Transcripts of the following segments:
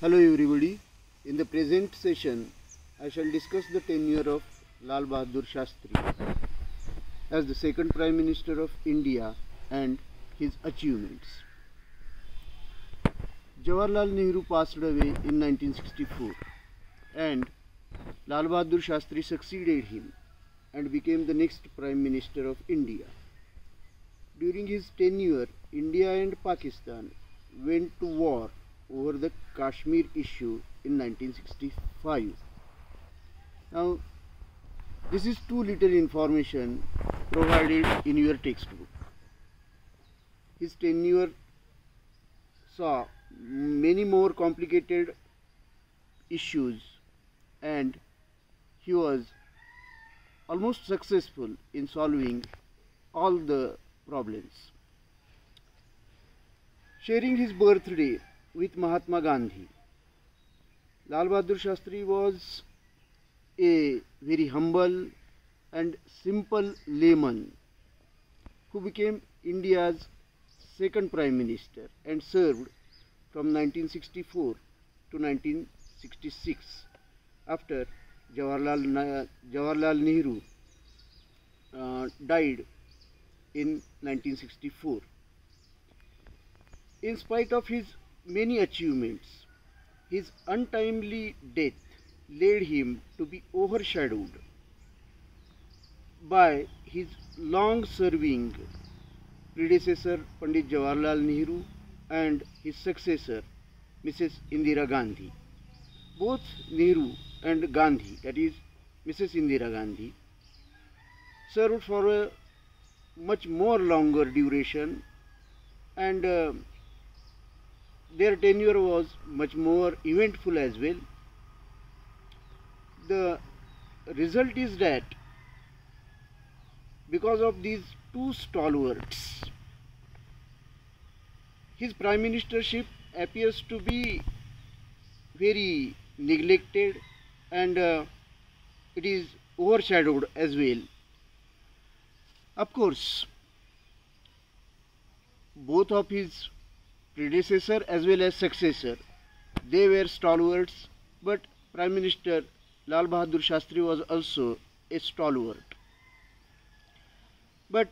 Hello everybody. In the present session, I shall discuss the tenure of Lal Bahadur Shastri as the second Prime Minister of India and his achievements. Jawaharlal Nehru passed away in 1964 and Lal Bahadur Shastri succeeded him and became the next Prime Minister of India. During his tenure, India and Pakistan went to war over the Kashmir issue in 1965. Now, this is too little information provided in your textbook. His tenure saw many more complicated issues and he was almost successful in solving all the problems. Sharing his birthday with Mahatma Gandhi, Lal Bahadur Shastri was a very humble and simple layman who became India's second Prime Minister and served from 1964 to 1966 after Jawaharlal Nehru died in 1964. In spite of his many achievements, his untimely death led him to be overshadowed by his long-serving predecessor Pandit Jawaharlal Nehru and his successor Mrs. Indira Gandhi. Both Nehru and Gandhi, that is Mrs. Indira Gandhi, served for a much more longer duration and their tenure was much more eventful as well. The result is that because of these two stalwarts, his prime ministership appears to be very neglected and it is overshadowed as well. Of course, both of his predecessor as well as successor, they were stalwarts, but Prime Minister Lal Bahadur Shastri was also a stalwart. But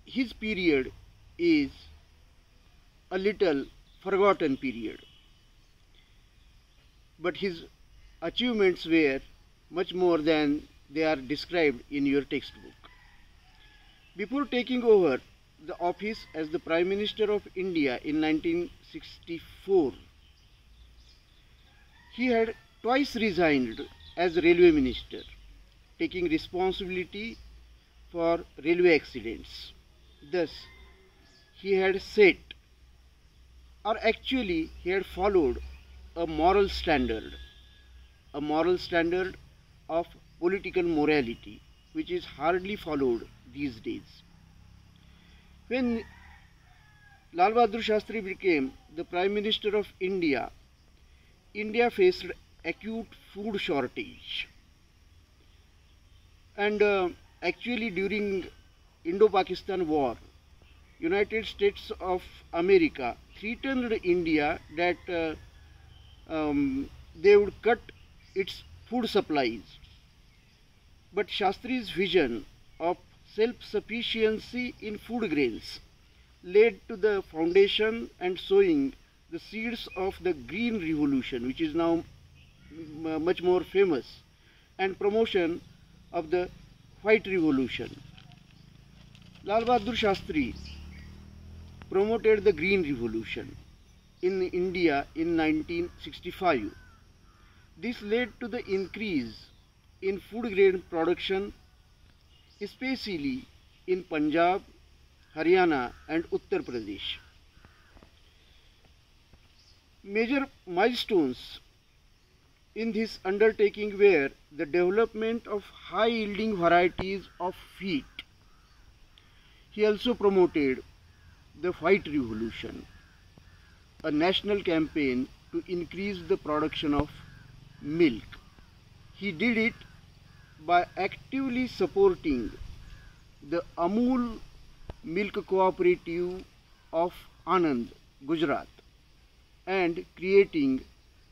his period is a little forgotten period. But his achievements were much more than they are described in your textbook. Before taking over the office as the Prime Minister of India in 1964, he had twice resigned as Railway Minister, taking responsibility for railway accidents. Thus, he had set, or actually he had followed a moral standard of political morality, which is hardly followed these days. When Lal Bahadur Shastri became the Prime Minister of India, India faced acute food shortage. And actually during Indo-Pakistan war, United States of America threatened India that they would cut its food supplies. But Shastri's vision of self-sufficiency in food grains led to the foundation and sowing the seeds of the Green Revolution, which is now much more famous, and promotion of the White Revolution. Lal Bahadur Shastri promoted the Green Revolution in India in 1965. This led to the increase in food grain production, especially in Punjab, Haryana and Uttar Pradesh. Major milestones in this undertaking were the development of high-yielding varieties of wheat. He also promoted the White Revolution, a national campaign to increase the production of milk. He did it by actively supporting the Amul Milk Cooperative of Anand, Gujarat. and creating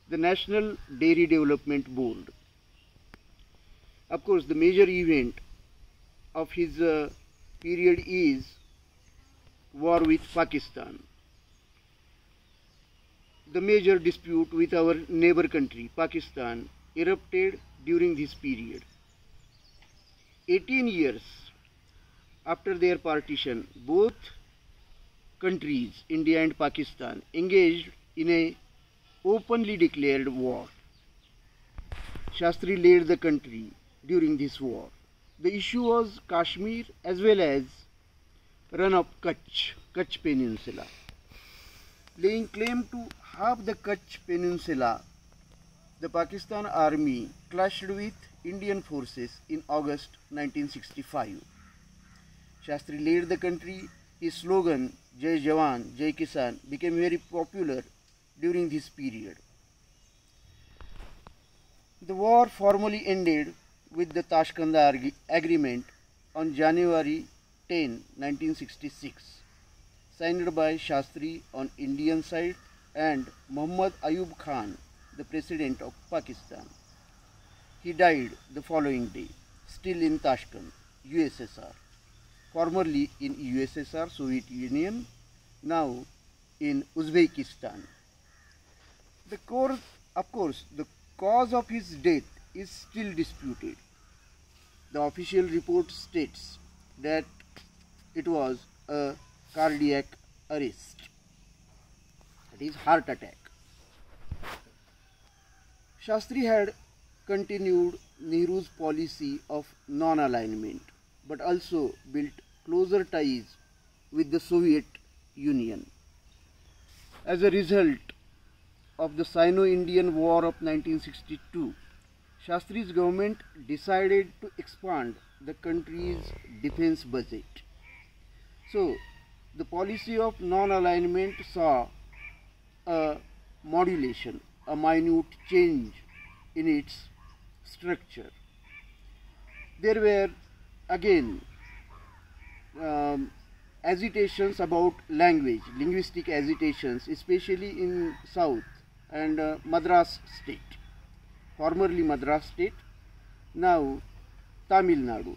the National Dairy Development Board. Of course, the major event of his period is war with Pakistan. The major dispute with our neighbor country, Pakistan, erupted during this period. 18 years after their partition, both countries, India and Pakistan, engaged in a openly declared war. Shastri led the country during this war. The issue was Kashmir as well as run of Kutch Peninsula. Laying claim to half the Kutch Peninsula, the Pakistan army clashed with Indian forces in August 1965. Shastri led the country. His slogan, Jai Jawan, Jai Kisan, became very popular during this period. The war formally ended with the Tashkent Agreement on January 10, 1966, signed by Shastri on Indian side and Muhammad Ayub Khan, the President of Pakistan. He died the following day, still in Tashkent, USSR, formerly in USSR, Soviet Union, now in Uzbekistan. Of course, the cause of his death is still disputed. The official report states that it was a cardiac arrest, that is heart attack. Shastri had continued Nehru's policy of non-alignment, but also built closer ties with the Soviet Union. As a result of the Sino-Indian War of 1962, Shastri's government decided to expand the country's defense budget. So, the policy of non-alignment saw a modulation, a minute change in its structure. There were again agitations about language, linguistic agitations, especially in South and Madras state, formerly Madras state, now Tamil Nadu,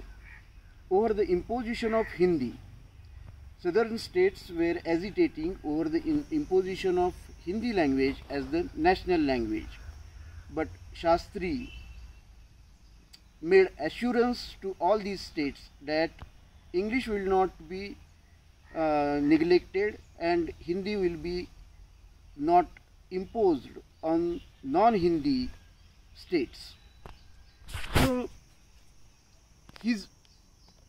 over the imposition of Hindi. Southern states were agitating over the imposition of Hindi language as the national language, but Shastri made assurance to all these states that English will not be neglected and Hindi will be not imposed on non-Hindi states. So his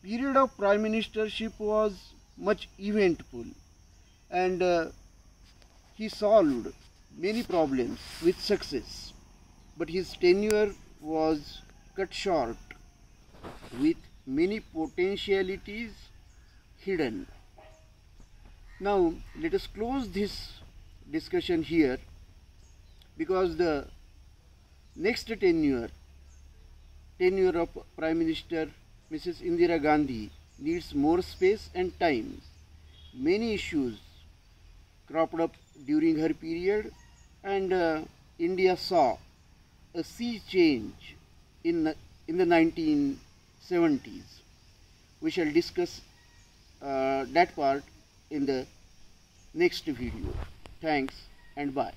period of prime ministership was much eventful, and he solved many problems with success, but his tenure was cut short with many potentialities hidden. Now let us close this discussion here, because the next tenure of Prime Minister Mrs. Indira Gandhi needs more space and time. Many issues cropped up during her period, and India saw a sea change in the 1970s. We shall discuss that part in the next video. Thanks and bye.